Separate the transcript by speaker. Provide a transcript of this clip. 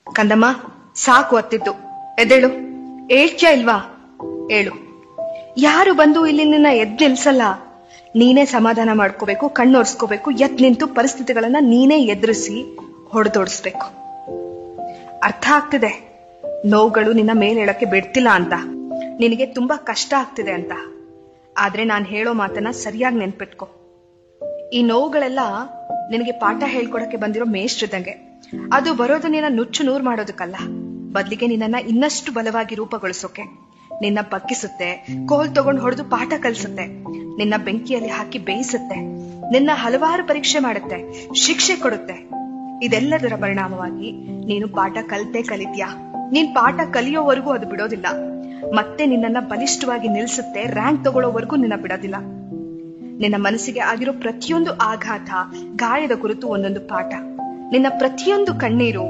Speaker 1: ಕಂದಮ್ಮ, ಸಾಕು ಅತ್ತಿದ್ದು, ಎದ್ದೇಳು. ಏಳ್ತ್ಯಾ ಇಲ್ವಾ? ಏಳು. ಯಾರು ಬಂದು ಇಲ್ಲಿ ನಿನ್ನ ಎದ್ ನಿಲ್ಸಲ್ಲ. ನೀನೇ ಸಮಾಧಾನ ಮಾಡ್ಕೋಬೇಕು, ಕಣ್ಣೊರ್ಸ್ಕೋಬೇಕು, ಎದ್ ನಿಂತು ಪರಿಸ್ಥಿತಿಗಳನ್ನ ನೀನೇ ಎದುರಿಸಿ ಹೊಡೆದೋಡಿಸ್ಬೇಕು. ಅರ್ಥ ಆಗ್ತಿದೆ ನೋವುಗಳು ನಿನ್ನ ಮೇಲೆ ಹೇಳಕ್ಕೆ ಬಿಡ್ತಿಲ್ಲ ಅಂತ, ನಿನಗೆ ತುಂಬಾ ಕಷ್ಟ ಆಗ್ತಿದೆ ಅಂತ. ಆದ್ರೆ ನಾನು ಹೇಳೋ ಮಾತನ್ನ ಸರಿಯಾಗಿ ನೆನ್ಪಿಟ್ಕೊ. ಈ ನೋವುಗಳೆಲ್ಲ ನಿನಗೆ ಪಾಠ ಹೇಳ್ಕೊಡಕ್ಕೆ ಬಂದಿರೋ ಮೇಷ್ಟ್ರಿದ್ದಂಗೆ. ಅದು ಬರೋದು ನಿನ್ನ ನುಚ್ಚು ನೂರು ಮಾಡೋದಕ್ಕಲ್ಲ, ಬದ್ಲಿಗೆ ನಿನ್ನನ್ನ ಇನ್ನಷ್ಟು ಬಲವಾಗಿ ರೂಪುಗೊಳಿಸೋಕೆ. ನಿನ್ನ ಬಗ್ಗಿಸುತ್ತೆ, ಕೋಲ್ ತಗೊಂಡು ಹೊಡೆದು ಪಾಠ ಕಲಿಸುತ್ತೆ, ನಿನ್ನ ಬೆಂಕಿಯಲ್ಲಿ ಹಾಕಿ ಬೇಯಿಸುತ್ತೆ, ನಿನ್ನ ಹಲವಾರು ಪರೀಕ್ಷೆ ಮಾಡುತ್ತೆ, ಶಿಕ್ಷೆ ಕೊಡುತ್ತೆ. ಇದೆಲ್ಲದರ ಪರಿಣಾಮವಾಗಿ ನೀನು ಪಾಠ ಕಲಿತ್ಯಾ. ನೀನ್ ಪಾಠ ಕಲಿಯೋವರೆಗೂ ಅದು ಬಿಡೋದಿಲ್ಲ. ಮತ್ತೆ ನಿನ್ನನ್ನ ಬಲಿಷ್ಠವಾಗಿ ನಿಲ್ಸುತ್ತೆ, ರ್ಯಾಂಕ್ ತಗೊಳ್ಳೋವರೆಗೂ ನಿನ್ನ ಬಿಡೋದಿಲ್ಲ. ನಿನ್ನ ಮನಸ್ಸಿಗೆ ಆಗಿರೋ ಪ್ರತಿಯೊಂದು ಆಘಾತ, ಗಾಯದ ಕುರಿತು ಒಂದೊಂದು ಪಾಠ. ನಿನ್ನ ಪ್ರತಿಯೊಂದು ಕಣ್ಣೀರು